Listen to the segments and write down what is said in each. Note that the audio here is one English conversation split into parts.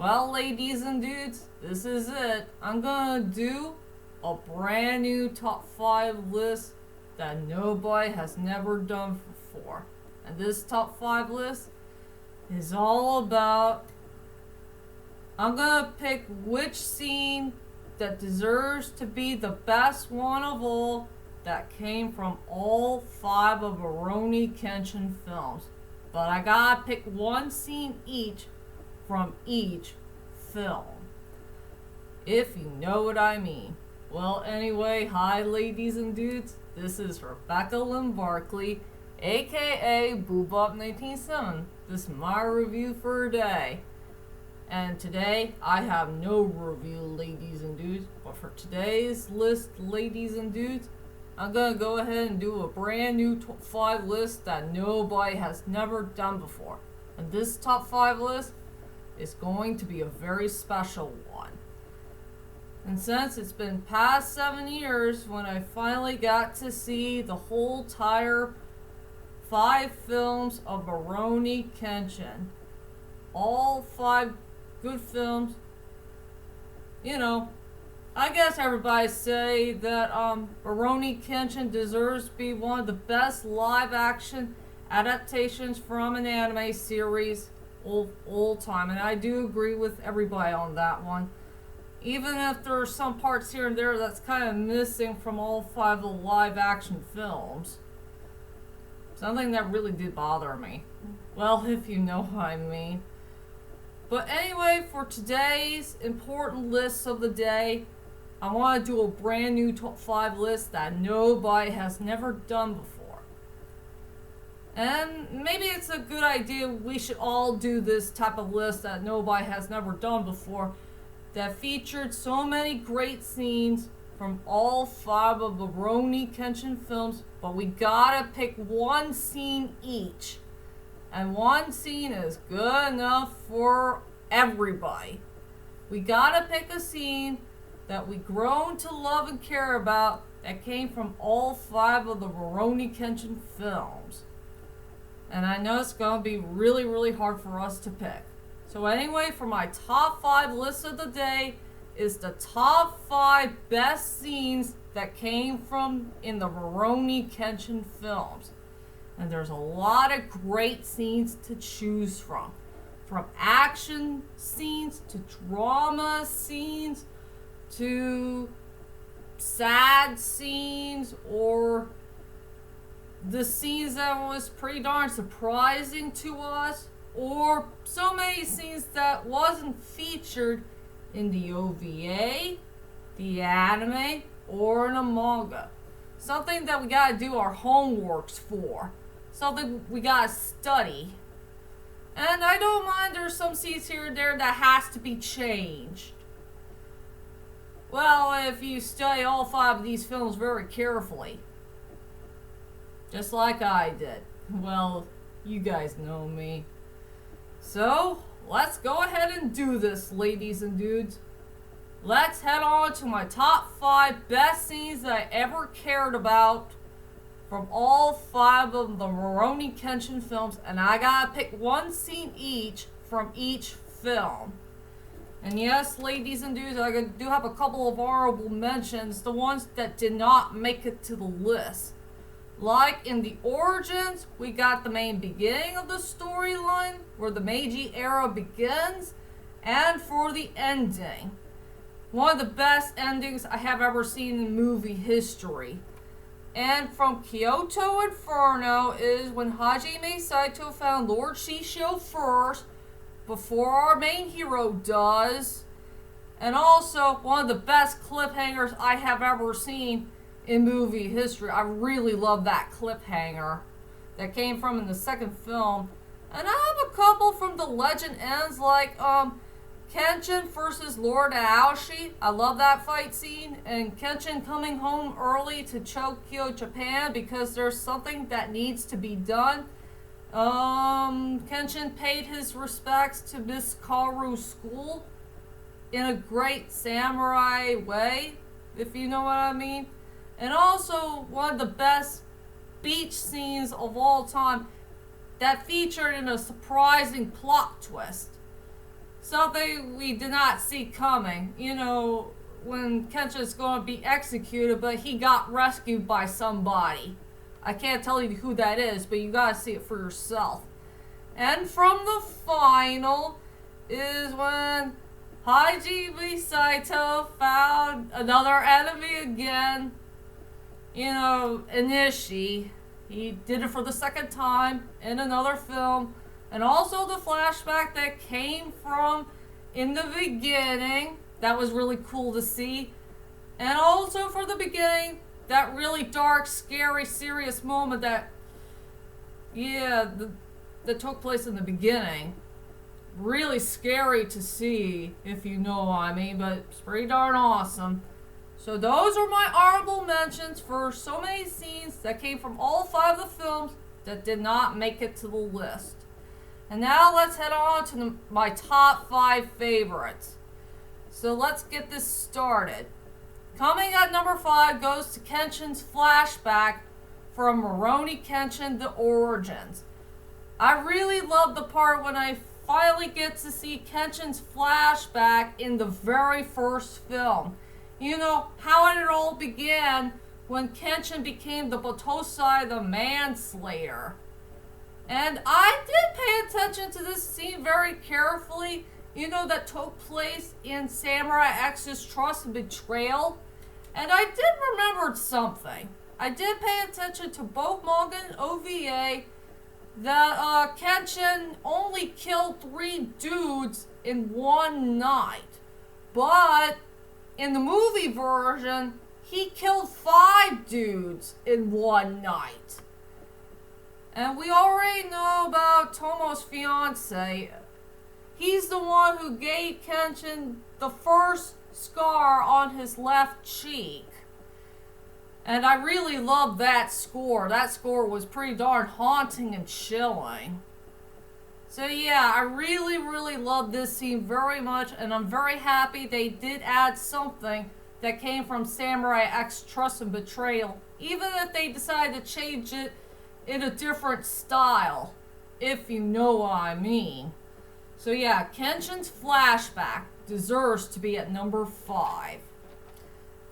Well, ladies and dudes, this is it. I'm gonna do a brand new top 5 list that nobody has never done before. And this top 5 list is all about, I'm gonna pick which scene that deserves to be the best one of all that came from all 5 of Rurouni Kenshin films. But I gotta pick one scene each from each film, if you know what I mean. Well, anyway, hi ladies and dudes, this is Rebecca Lynn Barkley, aka Boobop197. This is my review for today. And today, I have no review, ladies and dudes, but for today's list, ladies and dudes, I'm gonna go ahead and do a brand new top 5 list that nobody has never done before. And this top 5 list is going to be a very special one. And since it's been past 7 years when I finally got to see the whole entire 5 films of Rurouni Kenshin, all 5 good films, you know, I guess everybody say that Rurouni Kenshin deserves to be one of the best live action adaptations from an anime series all time, and I do agree with everybody on that one. Even if there are some parts here and there that's kind of missing from all 5 of the live action films. Something that really did bother me. Well, if you know what I mean. But anyway, for today's important lists of the day, I want to do a brand new top 5 list that nobody has never done before. And maybe it's a good idea we should all do this type of list that nobody has never done before, that featured so many great scenes from all 5 of the Rurouni Kenshin films, but we gotta pick one scene each. And one scene is good enough for everybody. We gotta pick a scene that we grown to love and care about that came from all 5 of the Rurouni Kenshin films. And I know it's going to be really, really hard for us to pick. So anyway, for my top 5 list of the day is the top 5 best scenes that came from in the Rurouni Kenshin films. And there's a lot of great scenes to choose from. From action scenes to drama scenes to sad scenes, or the scenes that was pretty darn surprising to us, or so many scenes that wasn't featured in the OVA, the anime, or in a manga. Something that we gotta do our homeworks for. Something we gotta study. And I don't mind there's some scenes here and there that has to be changed. Well, if you study all 5 of these films very carefully. Just like I did. Well, you guys know me. So, let's go ahead and do this, ladies and dudes. Let's head on to my top 5 best scenes that I ever cared about from all 5 of the Rurouni Kenshin films, and I gotta pick one scene each from each film. And yes, ladies and dudes, I do have a couple of honorable mentions, the ones that did not make it to the list. Like in the origins, we got the main beginning of the storyline, where the Meiji era begins, and for the ending. One of the best endings I have ever seen in movie history. And from Kyoto Inferno is when Hajime Saito found Lord Shishio first, before our main hero does. And also, one of the best cliffhangers I have ever seen in movie history. I really love that cliffhanger that came from in the second film. And I have a couple from The Legend Ends, like Kenshin versus Lord Aoshi. I love that fight scene. And Kenshin coming home early to Tokyo, Japan, because there's something that needs to be done. Kenshin paid his respects to Miss Kaoru's school in a great samurai way, if you know what I mean. And also one of the best beach scenes of all time that featured in a surprising plot twist. something we did not see coming. You know, when Kenshin's going to be executed, but he got rescued by somebody. I can't tell you who that is, but you gotta see it for yourself. And from the final is when Hajime Saito found another enemy again. You know, Inishi. He did it for the second time in another film. And also the flashback that came from in the beginning. That was really cool to see. And also for the beginning, that really dark, scary, serious moment that, that took place in the beginning. Really scary to see, if you know what I mean, but it's pretty darn awesome. So those are my honorable mentions for so many scenes that came from all 5 of the films that did not make it to the list. And now let's head on to my top 5 favorites. So let's get this started. Coming at number 5 goes to Kenshin's flashback from Rurouni Kenshin The Origins. I really love the part when I finally get to see Kenshin's flashback in the very first film. You know, how it all began when Kenshin became the Batosai the Manslayer. And I did pay attention to this scene very carefully. You know, that took place in Samurai X's Trust and Betrayal. And I did remember something. I did pay attention to both manga and OVA that Kenshin only killed 3 dudes in one night. But in the movie version, he killed 5 dudes in one night. And we already know about Tomo's fiance. He's the one who gave Kenshin the first scar on his left cheek. And I really love that score. That score was pretty darn haunting and chilling. So yeah, I really, really love this scene very much, and I'm very happy they did add something that came from Samurai X Trust and Betrayal, even if they decided to change it in a different style, if you know what I mean. So yeah, Kenshin's flashback deserves to be at number 5.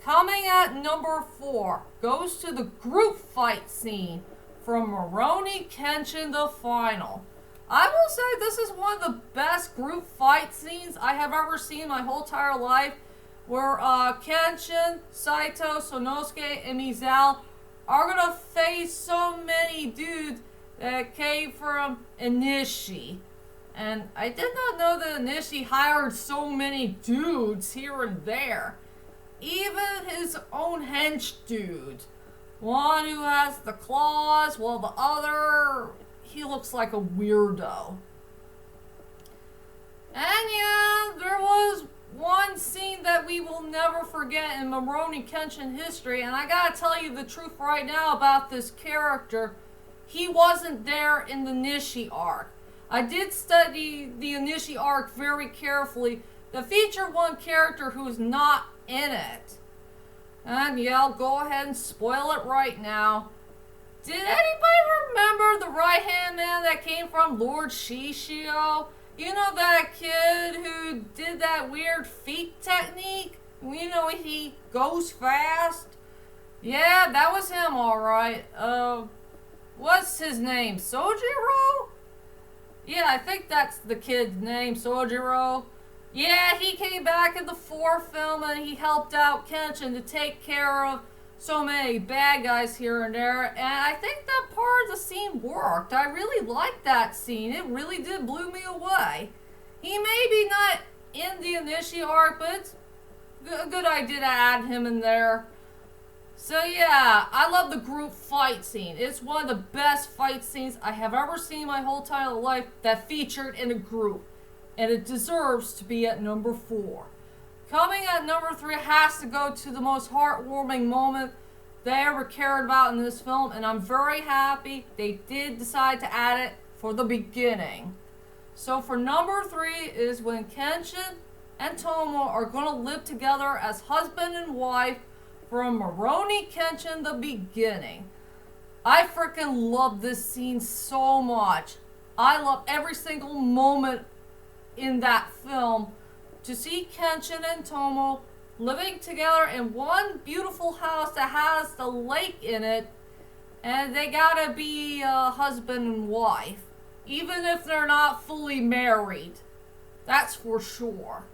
Coming at number 4 goes to the group fight scene from Rurouni Kenshin The Final. I will say this is one of the best group fight scenes I have ever seen my whole entire life, where Kenshin, Saito, Sonosuke, and Misael are gonna face so many dudes that came from Inishi. And I did not know that Inishi hired so many dudes here and there. Even his own hench dude. One who has the claws, while the other, he looks like a weirdo. And yeah, there was one scene that we will never forget in Rurouni Kenshin history, and I gotta tell you the truth right now about this character. He wasn't there in the Nishi arc. I did study the Inishi arc very carefully. The feature one character who's not in it. And yeah, I'll go ahead and spoil it right now. Did anybody remember the right-hand man that came from Lord Shishio? You know, that kid who did that weird feet technique? You know, he goes fast? Yeah, that was him, alright. What's his name? Sojiro? Yeah, I think that's the kid's name, Sojiro. Yeah, he came back in the 4th film and he helped out Kenshin to take care of so many bad guys here and there. And I think that part of the scene worked. I really liked that scene. It really did blew me away. He may be not in the Inishi arc, but it's a good idea to add him in there. So yeah, I love the group fight scene. It's one of the best fight scenes I have ever seen my whole entire life that featured in a group. And it deserves to be at number 4. Coming at number 3 has to go to the most heartwarming moment they ever cared about in this film. And I'm very happy they did decide to add it for the beginning. So for number 3 is when Kenshin and Tomo are going to live together as husband and wife from Rurouni Kenshin The Beginning. I freaking love this scene so much. I love every single moment in that film to see Kenshin and Tomo living together in one beautiful house that has the lake in it, and they gotta be husband and wife, even if they're not fully married. That's for sure.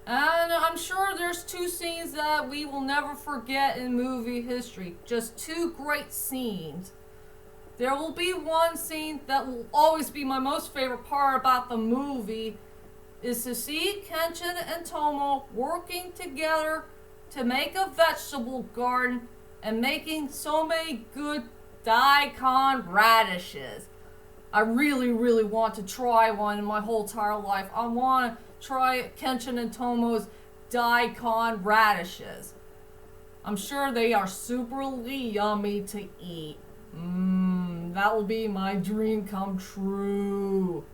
And I'm sure there's two scenes that we will never forget in movie history. Just two great scenes. There will be one scene that will always be my most favorite part about the movie, is to see Kenshin and Tomo working together to make a vegetable garden and making so many good daikon radishes. I really, really want to try one in my whole entire life. I want to try Kenshin and Tomo's daikon radishes. I'm sure they are superly yummy to eat. That will be my dream come true.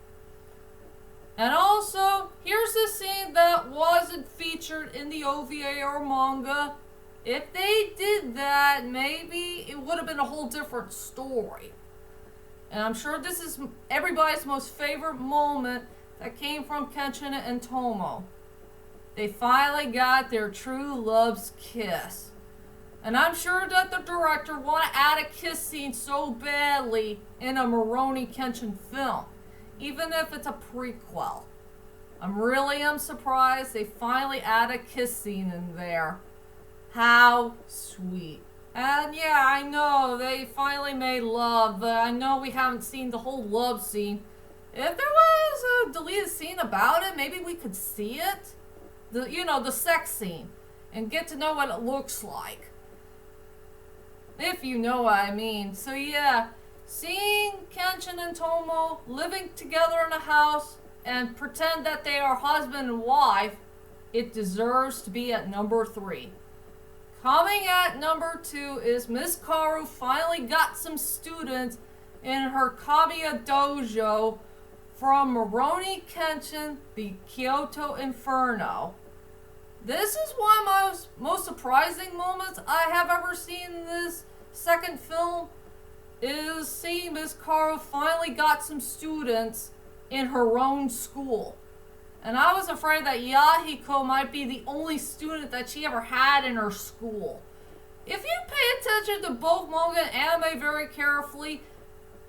And also, here's a scene that wasn't featured in the OVA or manga. If they did that, maybe it would have been a whole different story. And I'm sure this is everybody's most favorite moment that came from Kenshin and Tomo. They finally got their true love's kiss. And I'm sure that the director wanted to add a kiss scene so badly in a Rurouni Kenshin film, even if it's a prequel. I'm surprised they finally add a kiss scene in there. How sweet. And yeah, I know they finally made love, but I know we haven't seen the whole love scene. If there was a deleted scene about it, maybe we could see it. The sex scene. And get to know what it looks like. If you know what I mean. So yeah, seeing Kenshin and Tomo living together in a house and pretend that they are husband and wife, it deserves to be at number 3. Coming at number 2 is Miss Kaoru finally got some students in her Kamiya dojo from Rurouni Kenshin, the Kyoto Inferno. This is one of my most surprising moments I have ever seen in this second film, is seeing Miss Kaoru finally got some students in her own school. And I was afraid that Yahiko might be the only student that she ever had in her school. If you pay attention to both manga and anime very carefully,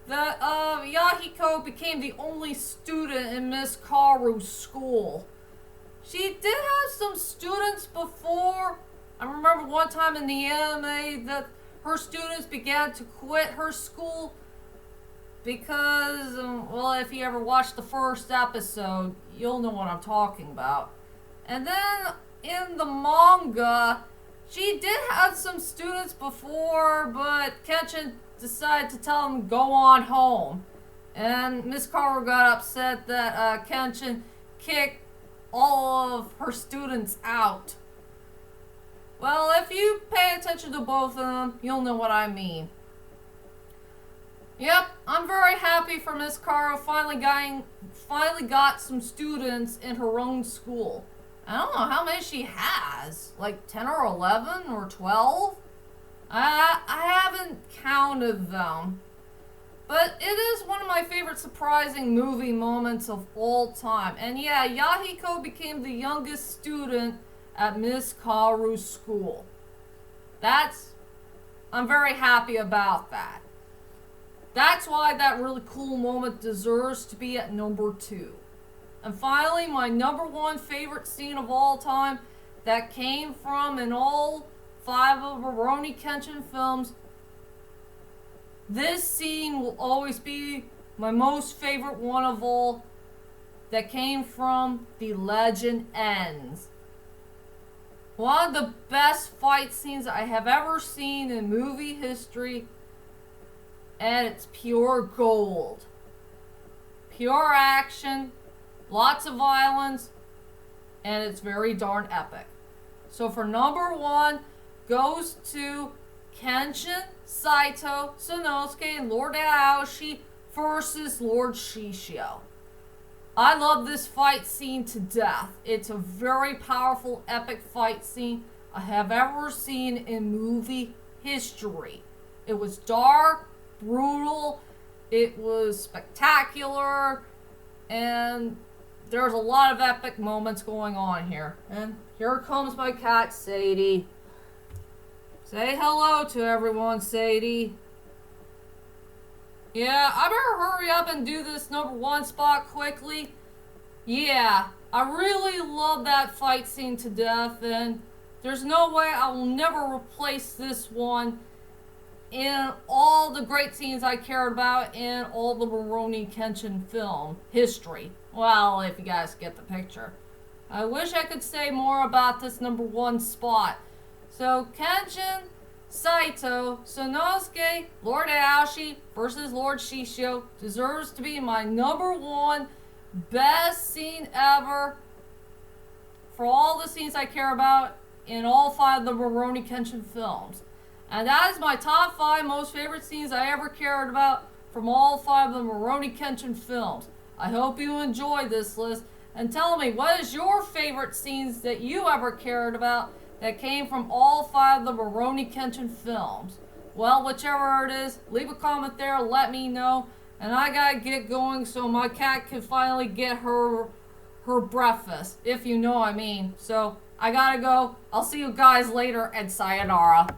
that Yahiko became the only student in Miss Kaoru's school. She did have some students before. I remember one time in the anime that her students began to quit her school because, well, if you ever watched the first episode, you'll know what I'm talking about. And then in the manga, she did have some students before, but Kenshin decided to tell them go on home. And Miss Kaoru got upset that Kenshin kicked all of her students out. Well, if you pay attention to both of them, you'll know what I mean. Yep, I'm very happy for Miss Kaoru finally got some students in her own school. I don't know how many she has, like 10 or 11 or 12? I haven't counted them. But it is one of my favorite surprising movie moments of all time. And yeah, Yahiko became the youngest student at Miss Kaoru's school. I'm very happy about that. That's why that really cool moment deserves to be at number 2. And finally, my number 1 favorite scene of all time that came from in all 5 of Rurouni Kenshin films. This scene will always be my most favorite one of all, that came from The Legend Ends. One of the best fight scenes I have ever seen in movie history, and it's pure gold. Pure action, lots of violence, and it's very darn epic. So for number 1 goes to Kenshin, Saito, Sanosuke, and Lord Aoshi versus Lord Shishio. I love this fight scene to death. It's a very powerful, epic fight scene I have ever seen in movie history. It was dark, brutal, it was spectacular, and there's a lot of epic moments going on here. And here comes my cat, Sadie. Say hello to everyone, Sadie. Yeah, I better hurry up and do this #1 spot quickly. Yeah, I really love that fight scene to death, and there's no way I will never replace this one in all the great scenes I cared about in all the Rurouni Kenshin film history. Well, if you guys get the picture. I wish I could say more about this #1 spot. So, Kenshin, Saito, Sonosuke, Lord Aoshi versus Lord Shishio deserves to be my #1 best scene ever for all the scenes I care about in all 5 of the Rurouni Kenshin films. And that is my top 5 most favorite scenes I ever cared about from all 5 of the Rurouni Kenshin films. I hope you enjoy this list, and tell me, what is your favorite scenes that you ever cared about that came from all 5 of the Rurouni Kenshin films? Well, whichever it is, leave a comment there, let me know. And I gotta get going so my cat can finally get her breakfast, if you know what I mean. So, I gotta go. I'll see you guys later, and sayonara.